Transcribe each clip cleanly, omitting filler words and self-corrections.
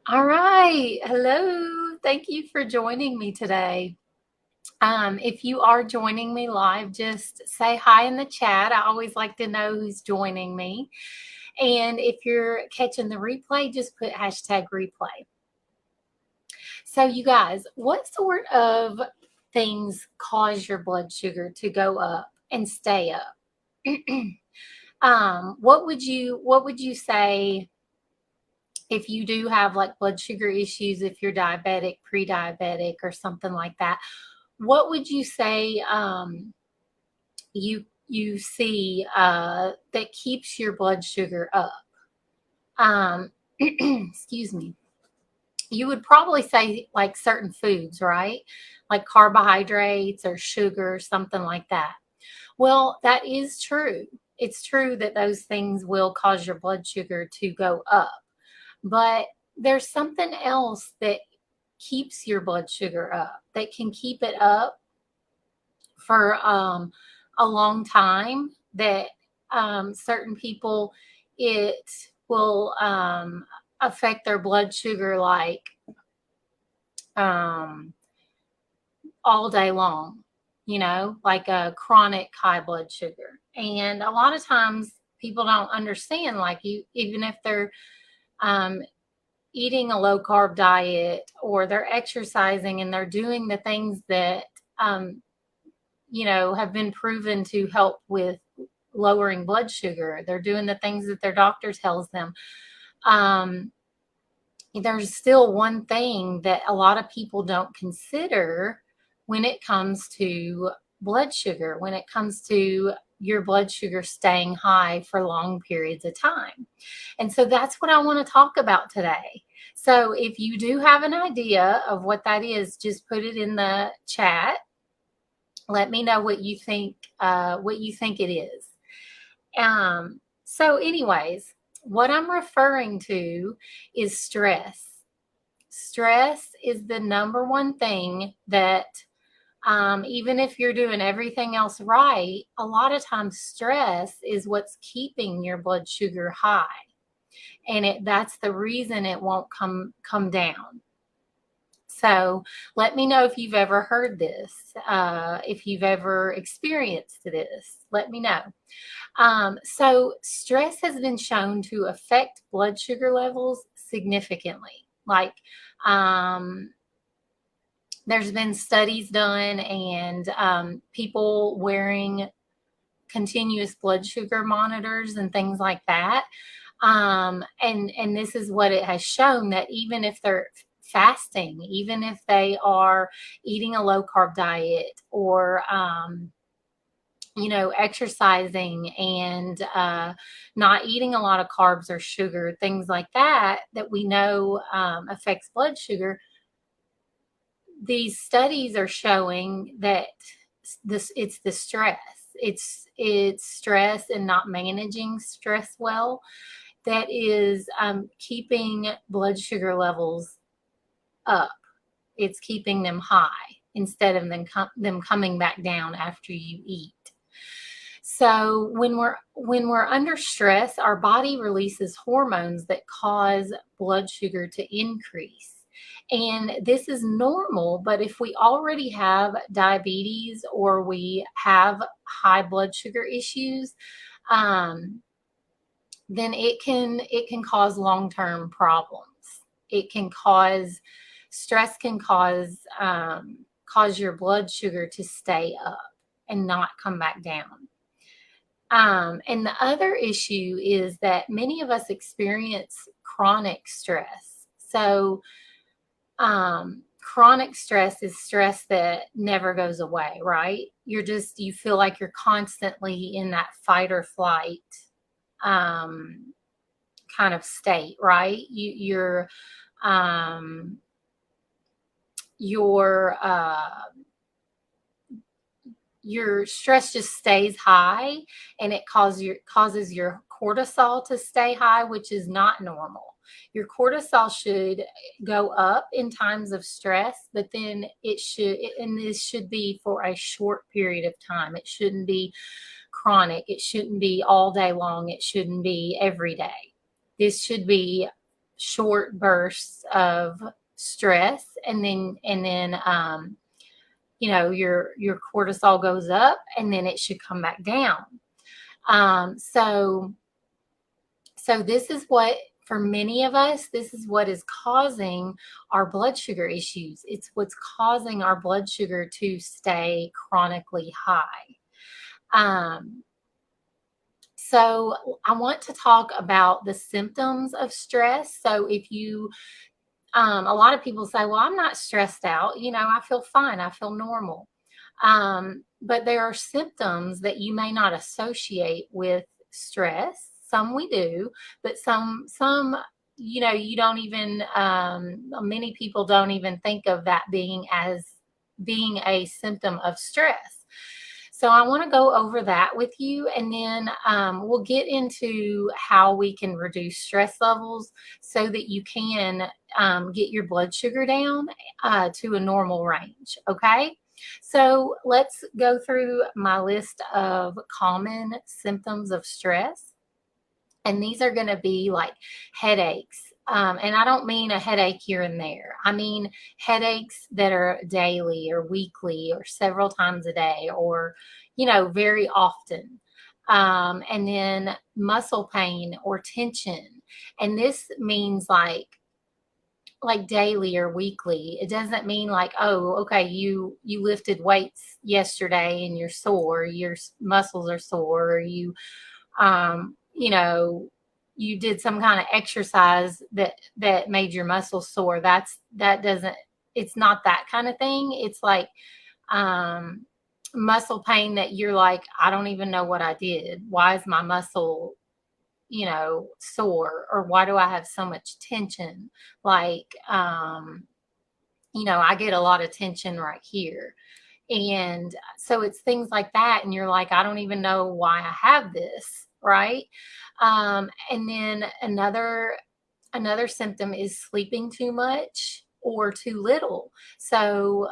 All right. Hello. Thank you for joining me today. If you are joining me live, just say hi in the chat. I always like to know who's joining me. And if you're catching the replay, just put hashtag replay. So, you guys, what sort of things cause your blood sugar to go up and stay up? What would you say if you do have like blood sugar issues, if you're diabetic, pre-diabetic, or something like that? What would you say you see that keeps your blood sugar up? Excuse me. You would probably say like certain foods, right? Like carbohydrates or sugar, something like that. Well, that is true. It's true that those things will cause your blood sugar to go up. But there's something else that keeps your blood sugar up, that can keep it up for a long time, that certain people, it will affect their blood sugar like um, all day long, like a chronic high blood sugar. And a lot of times people don't understand, like, even if they're um, eating a low carb diet, or they're exercising and they're doing the things that have been proven to help with lowering blood sugar. They're doing the things that their doctor tells them. Um, there's still one thing that a lot of people don't consider when it comes to blood sugar, when it comes to your blood sugar staying high for long periods of time. And so that's what I want to talk about today. So if you do have an idea of what that is, just put it in the chat. Let me know what you think. It is. So, anyways, what I'm referring to is stress. Stress is the number one thing that, even if you're doing everything else right, a lot of times stress is what's keeping your blood sugar high, and that's the reason it won't come down. So let me know if you've ever heard this, if you've ever experienced this. Let me know. So stress has been shown to affect blood sugar levels significantly. Like, there's been studies done, and people wearing continuous blood sugar monitors and things like that. And this is what it has shown, that even if they're fasting, even if they are eating a low carb diet, or exercising, and not eating a lot of carbs or sugar, things like that, that we know affects blood sugar. These studies are showing that it's the stress. It's stress and not managing stress well that is keeping blood sugar levels up. It's keeping them high instead of them coming back down after you eat. So when we're under stress, our body releases hormones that cause blood sugar to increase. And this is normal, but if we already have diabetes, or we have high blood sugar issues, um, then it can cause long-term problems. It can cause stress, can cause your blood sugar to stay up and not come back down. And the other issue is that many of us experience chronic stress. So, chronic stress is stress that never goes away, right? You feel like you're constantly in that fight or flight um, kind of state, right? Um, your your stress just stays high, and it causes your cortisol to stay high, which is not normal. Your cortisol should go up in times of stress, but then and this should be for a short period of time. It shouldn't be chronic. It shouldn't be all day long. It shouldn't be every day. This should be short bursts of stress, and then your cortisol goes up, and then it should come back down. So this is what, for many of us, this is what is causing our blood sugar issues. It's what's causing our blood sugar to stay chronically high. So I want to talk about the symptoms of stress. So if you, a lot of people say, well, I'm not stressed out. I feel fine. I feel normal. But there are symptoms that you may not associate with stress. Some we do, but some, you don't even, many people don't even think of that being a symptom of stress. So I want to go over that with you, and then we'll get into how we can reduce stress levels so that you can get your blood sugar down to a normal range, okay? So let's go through my list of common symptoms of stress. And these are going to be like headaches. And I don't mean a headache here and there. I mean headaches that are daily or weekly or several times a day, or, very often. And then muscle pain or tension. And this means like daily or weekly. It doesn't mean like, oh, okay, you lifted weights yesterday and you're sore, your muscles are sore, or you you did some kind of exercise that made your muscles sore. It's not that kind of thing. It's like muscle pain that you're like, I don't even know what I did. Why is my muscle, sore? Or why do I have so much tension? Like, I get a lot of tension right here. And so it's things like that. And you're like, I don't even know why I have this, right? And then another symptom is sleeping too much or too little. So,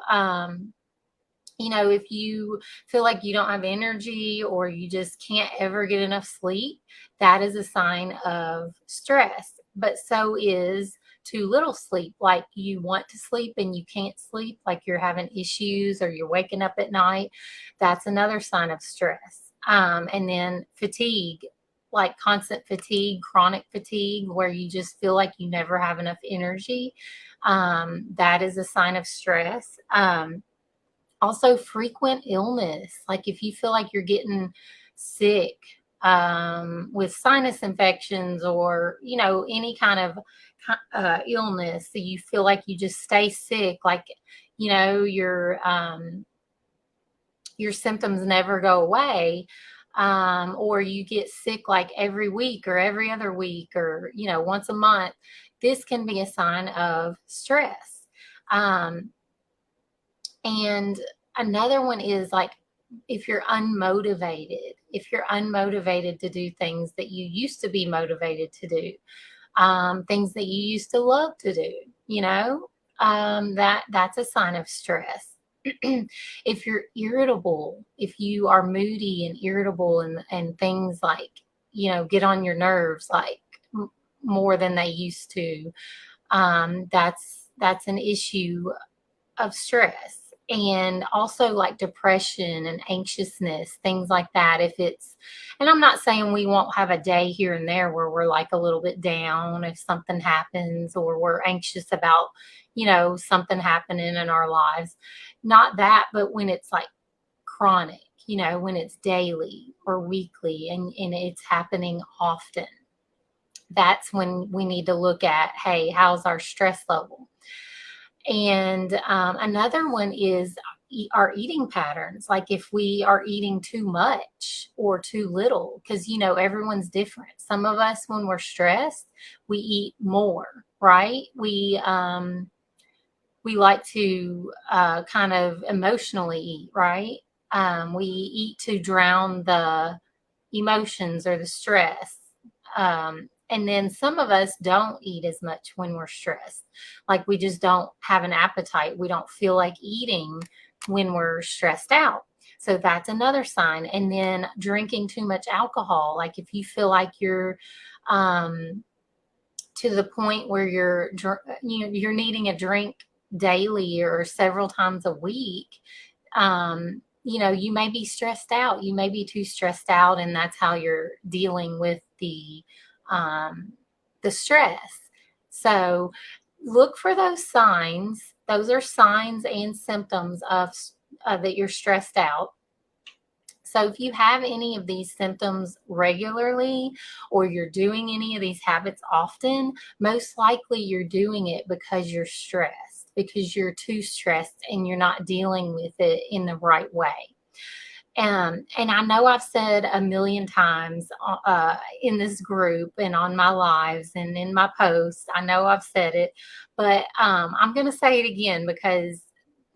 if you feel like you don't have energy or you just can't ever get enough sleep, that is a sign of stress. But so is too little sleep. Like you want to sleep and you can't sleep, like you're having issues or you're waking up at night. That's another sign of stress. And then fatigue, like constant fatigue, chronic fatigue, where you just feel like you never have enough energy. That is a sign of stress. Also, frequent illness, like if you feel like you're getting sick with sinus infections or, any kind of illness, so you feel like you just stay sick, like, your symptoms never go away, or you get sick like every week or every other week or, once a month. This can be a sign of stress. And another one is like if you're unmotivated to do things that you used to be motivated to do, things that you used to love to do, that's a sign of stress. If you're irritable, if you are moody and irritable and things like, get on your nerves like more than they used to, that's an issue of stress. And also like depression and anxiousness, things like that. And I'm not saying we won't have a day here and there where we're like a little bit down if something happens, or we're anxious about, something happening in our lives. Not that, but when it's like chronic, when it's daily or weekly and it's happening often, that's when we need to look at, hey, how's our stress level? And another one is our eating patterns. Like if we are eating too much or too little, because, everyone's different. Some of us, when we're stressed, we eat more, right? We like to kind of emotionally eat, right? We eat to drown the emotions or the stress. And then some of us don't eat as much when we're stressed. Like we just don't have an appetite. We don't feel like eating when we're stressed out. So that's another sign. And then drinking too much alcohol. Like if you feel like you're to the point where you're needing a drink daily or several times a week, you may be stressed out. You may be too stressed out, and that's how you're dealing with the stress. So look for those signs. Those are signs and symptoms of that you're stressed out. So if you have any of these symptoms regularly, or you're doing any of these habits often, most likely you're doing it because you're stressed, because you're too stressed and you're not dealing with it in the right way. And I know I've said a million times in this group and on my lives and in my posts, I know I've said it, but I'm going to say it again because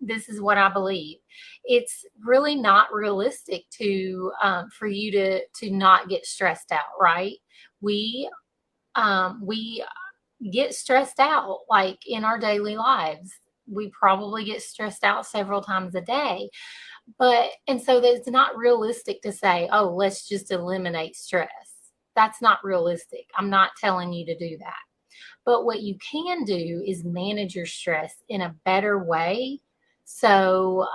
this is what I believe. It's really not realistic to for you to not get stressed out, right? We get stressed out like in our daily lives. We probably get stressed out several times a day. And so it's not realistic to say, oh, let's just eliminate stress. That's not realistic. I'm not telling you to do that. But what you can do is manage your stress in a better way. So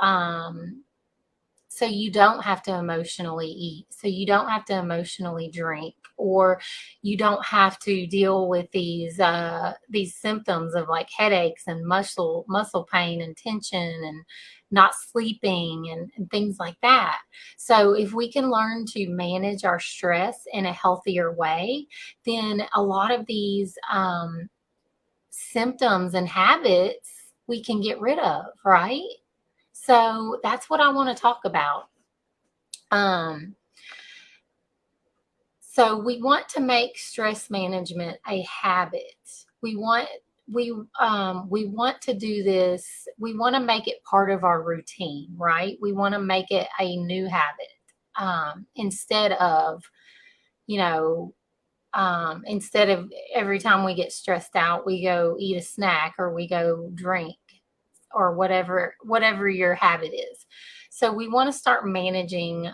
you don't have to emotionally eat. So you don't have to emotionally drink, or you don't have to deal with these symptoms of like headaches and muscle pain and tension and not sleeping and things like that. So if we can learn to manage our stress in a healthier way, then a lot of these symptoms and habits we can get rid of, right? So that's what I want to talk about. So we want to make stress management a habit. We want to do this. We want to make it part of our routine, right? We want to make it a new habit instead of, instead of every time we get stressed out, we go eat a snack or we go drink or whatever your habit is. So we want to start managing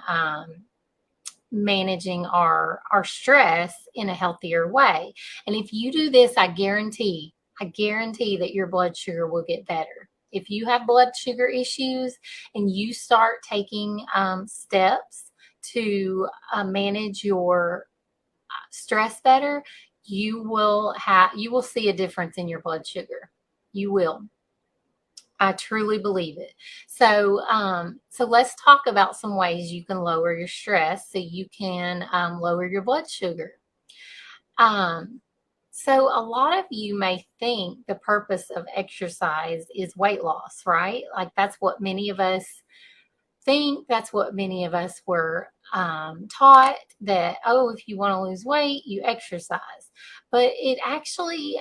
our stress in a healthier way. And if you do this, I guarantee that your blood sugar will get better. If you have blood sugar issues and you start taking steps to manage your stress better, you will see a difference in your blood sugar. You will. I truly believe it. So let's talk about some ways you can lower your stress so you can lower your blood sugar. So a lot of you may think the purpose of exercise is weight loss, right? Like that's what many of us think. That's what many of us were taught, that, oh, if you want to lose weight, you exercise. But it actually,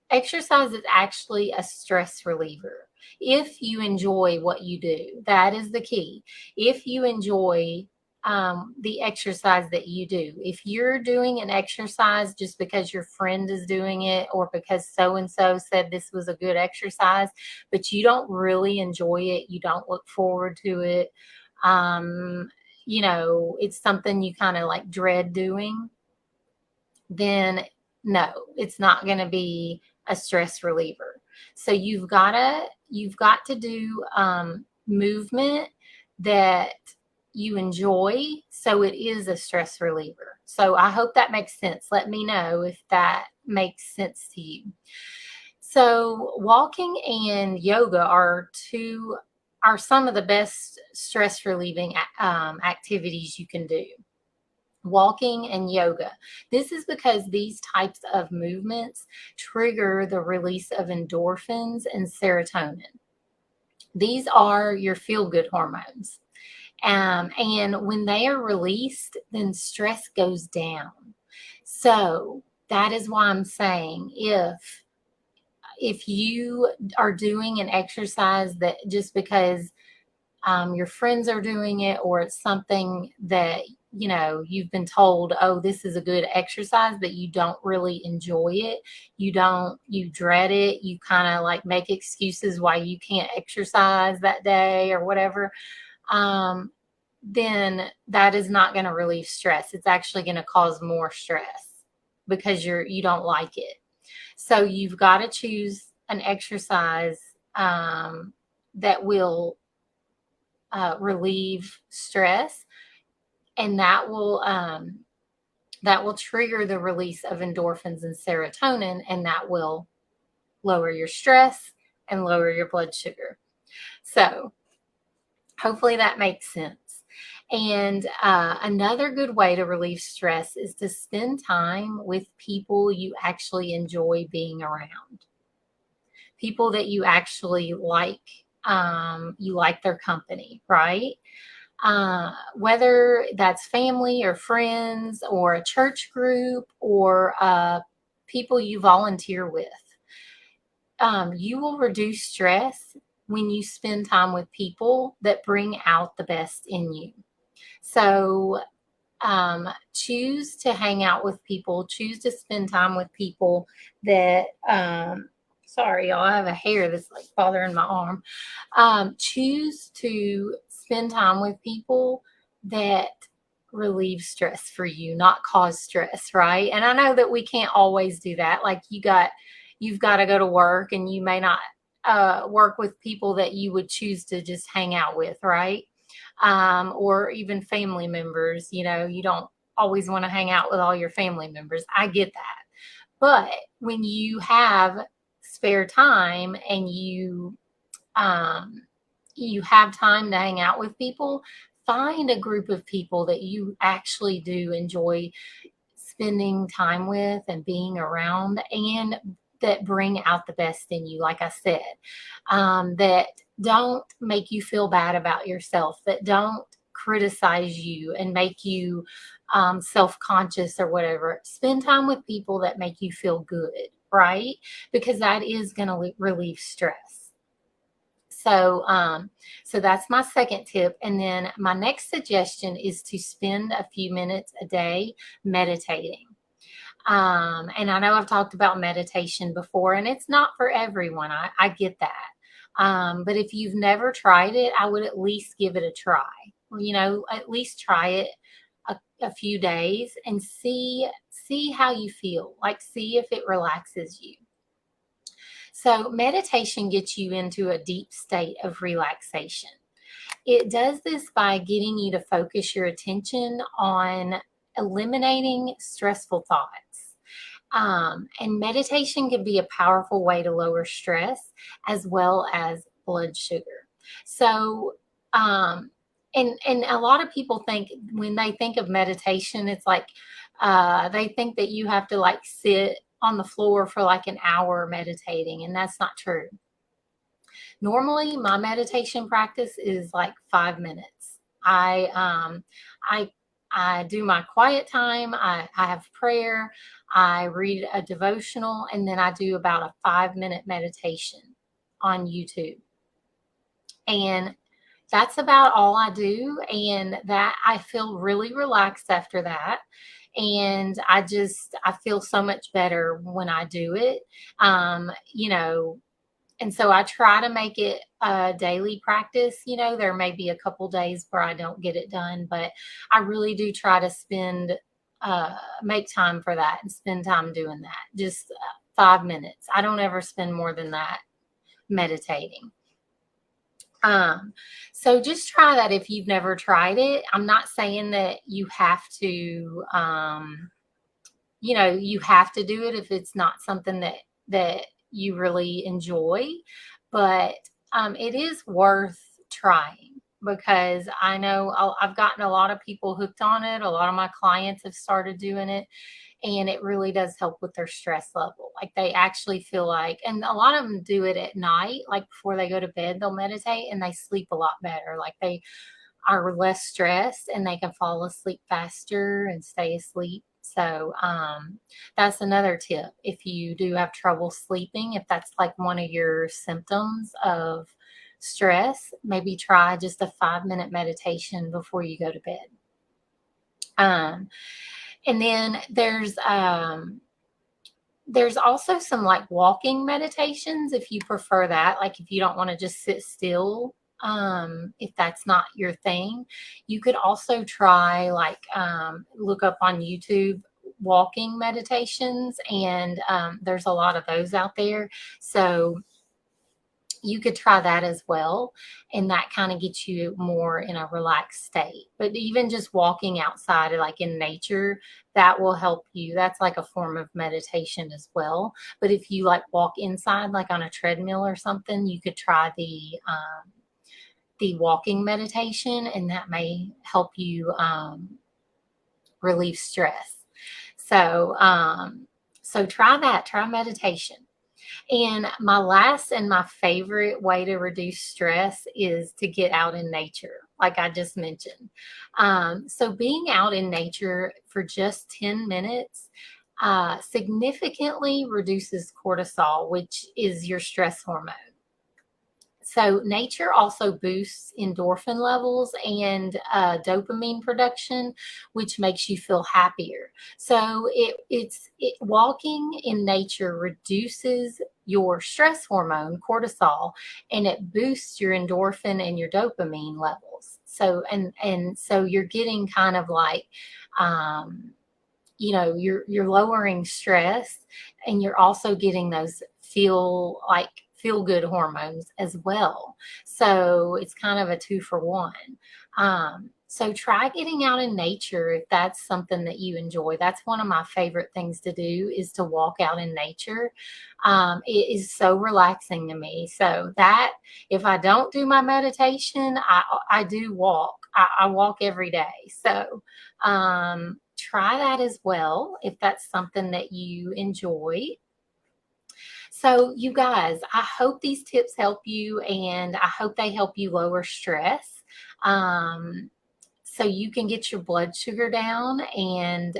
exercise is actually a stress reliever. If you enjoy what you do, that is the key. If you enjoy the exercise that you do, if you're doing an exercise just because your friend is doing it or because so-and-so said this was a good exercise, but you don't really enjoy it, you don't look forward to it, it's something you kind of like dread doing, then no, it's not going to be a stress reliever. So you've got to do movement that you enjoy, so it is a stress reliever. So I hope that makes sense. Let me know if that makes sense to you. So walking and yoga are some of the best stress relieving activities you can do. Walking and yoga. This is because these types of movements trigger the release of endorphins and serotonin. These are your feel-good hormones. And when they are released, then stress goes down. So that is why I'm saying if you are doing an exercise that just because your friends are doing it, or it's something that you've been told, oh, this is a good exercise, but you don't really enjoy it, you dread it, you kind of like make excuses why you can't exercise that day or whatever, then that is not going to relieve stress. It's actually going to cause more stress because you don't like it. So you've got to choose an exercise that will relieve stress, and that will trigger the release of endorphins and serotonin, and that will lower your stress and lower your blood sugar. So hopefully that makes sense. And another good way to relieve stress is to spend time with people you actually enjoy being around, people that you actually like. You like their company, right? Whether that's family or friends or a church group or people you volunteer with. You will reduce stress when you spend time with people that bring out the best in you. So choose to hang out with people, choose to spend time with people that, sorry, y'all, I have a hair that's like bothering my arm. Choose to spend time with people that relieve stress for you, not cause stress, right? And I know that we can't always do that. Like you've got to go to work, and you may not work with people that you would choose to just hang out with, right? Or even family members. You don't always want to hang out with all your family members. I get that. But when you have spare time and you have time to hang out with people, find a group of people that you actually do enjoy spending time with and being around, and that bring out the best in you, like I said, that don't make you feel bad about yourself, that don't criticize you and make you self-conscious or whatever. Spend time with people that make you feel good, right? Because that is going to relieve stress. So that's my second tip. And then my next suggestion is to spend a few minutes a day meditating. And I know I've talked about meditation before, and it's not for everyone. I get that. But if you've never tried it, I would at least give it a try. At least try it a few days and see how you feel. Like, see if it relaxes you. So meditation gets you into a deep state of relaxation. It does this by getting you to focus your attention on eliminating stressful thoughts. And meditation can be a powerful way to lower stress as well as blood sugar. So, and a lot of people think, when they think of meditation, it's like they think that you have to like sit on the floor for like an hour meditating, and that's not true. Normally, my meditation practice is like 5 minutes. I do my quiet time. I have prayer. I read a devotional, and then I do about a 5-minute meditation on YouTube. And that's about all I do. And that I feel really relaxed after that. And I feel so much better when I do it. And so I try to make it a daily practice. There may be a couple days where I don't get it done, but I really do try to make time for that and spend time doing that. Just 5 minutes. I don't ever spend more than that meditating. So just try that if you've never tried it. I'm not saying that you have to, you have to do it if it's not something that you really enjoy, but it is worth trying, because I know I've gotten a lot of people hooked on it. A lot of my clients have started doing it, and it really does help with their stress level. Like, they actually feel like, and a lot of them do it at night, like before they go to bed, they'll meditate and they sleep a lot better. Like, they are less stressed and they can fall asleep faster and stay asleep. So that's another tip. If you do have trouble sleeping, if that's like one of your symptoms of stress, maybe try just a 5-minute meditation before you go to bed. And then there's also some like walking meditations if you prefer that. Like, if you don't want to just sit still, if that's not your thing, you could also try like look up on YouTube walking meditations, and there's a lot of those out there. So you could try that as well, and that kind of gets you more in a relaxed state. But even just walking outside, like in nature, that will help you. That's like a form of meditation as well. But if you like walk inside, like on a treadmill or something, you could try the walking meditation, and that may help you relieve stress. So try that. Try meditation. And my last and my favorite way to reduce stress is to get out in nature, like I just mentioned. So being out in nature for just 10 minutes significantly reduces cortisol, which is your stress hormone. So nature also boosts endorphin levels and dopamine production, which makes you feel happier. So walking in nature reduces your stress hormone, cortisol, and it boosts your endorphin and your dopamine levels. So you're getting kind of like you're lowering stress, and you're also getting those feel good hormones as well. So it's kind of a 2 for 1. So try getting out in nature if that's something that you enjoy. That's one of my favorite things to do, is to walk out in nature. It is so relaxing to me. So that, if I don't do my meditation, I do walk. I walk every day. So try that as well if that's something that you enjoy. So you guys, I hope these tips help you, and I hope they help you lower stress. So you can get your blood sugar down, and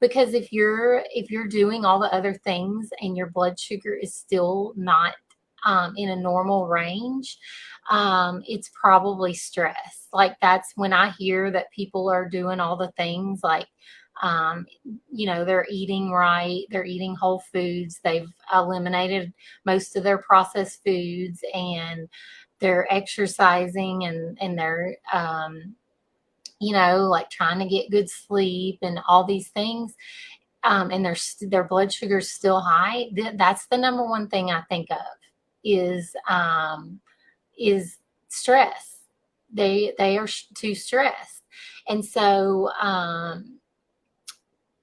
because if you're doing all the other things and your blood sugar is still not in a normal range, it's probably stress. Like, that's when I hear that people are doing all the things, like they're eating right, they're eating whole foods, they've eliminated most of their processed foods, and they're exercising, and they're like trying to get good sleep and all these things, and their blood sugar is still high. That's the number one thing I think of is stress. They are too stressed, and so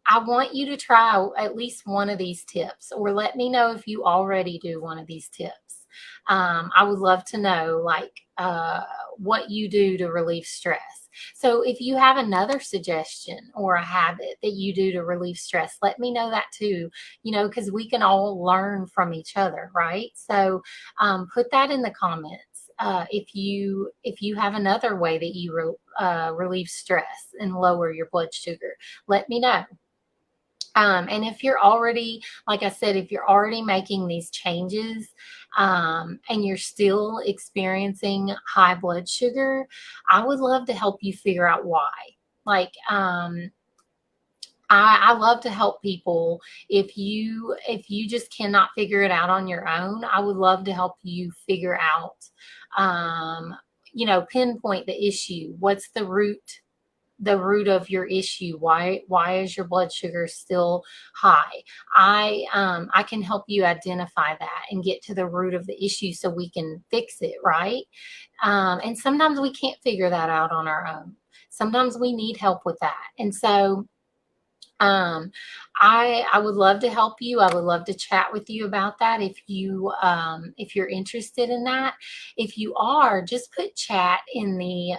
I want you to try at least one of these tips, or let me know if you already do one of these tips. I would love to know, like, what you do to relieve stress. So if you have another suggestion or a habit that you do to relieve stress, let me know that too, because we can all learn from each other, right? So put that in the comments. If you have another way that you relieve stress and lower your blood sugar, let me know. And if you're already, like I said, if you're already making these changes, and you're still experiencing high blood sugar, I would love to help you figure out why. Like, I love to help people. If you just cannot figure it out on your own, I would love to help you figure out, pinpoint the issue. What's the root of your issue? Why is your blood sugar still high? I can help you identify that and get to the root of the issue so we can fix it, right? And sometimes we can't figure that out on our own. Sometimes we need help with that. And so I would love to help you. I would love to chat with you about that if you're interested in that. If you are, just put chat in the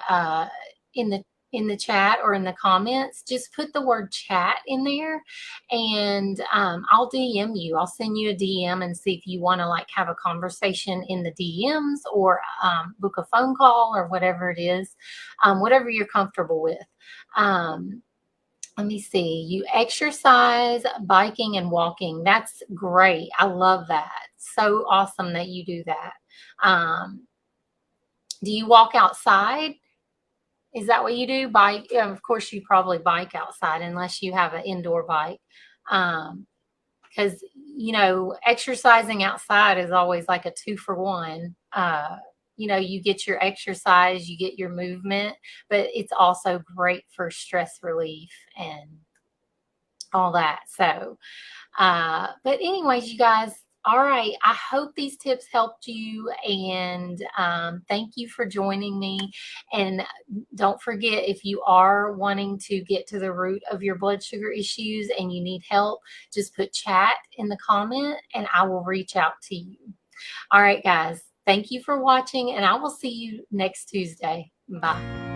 chat or in the comments. Just put the word chat in there, and I'll DM you. I'll send you a DM and see if you want to, like, have a conversation in the DMs, or book a phone call, or whatever it is, whatever you're comfortable with. Let me see. You exercise, biking, and walking. That's great. I love that. So awesome that you do that. Do you walk outside? Is that what you do? Bike? Yeah, of course, you probably bike outside unless you have an indoor bike. Because, exercising outside is always like a 2 for 1. You get your exercise, you get your movement, but it's also great for stress relief. And all that. So, but anyways, you guys, all right. I hope these tips helped you, and thank you for joining me. And don't forget, if you are wanting to get to the root of your blood sugar issues and you need help, just put chat in the comment and I will reach out to you. All right, guys. Thank you for watching, and I will see you next Tuesday. Bye.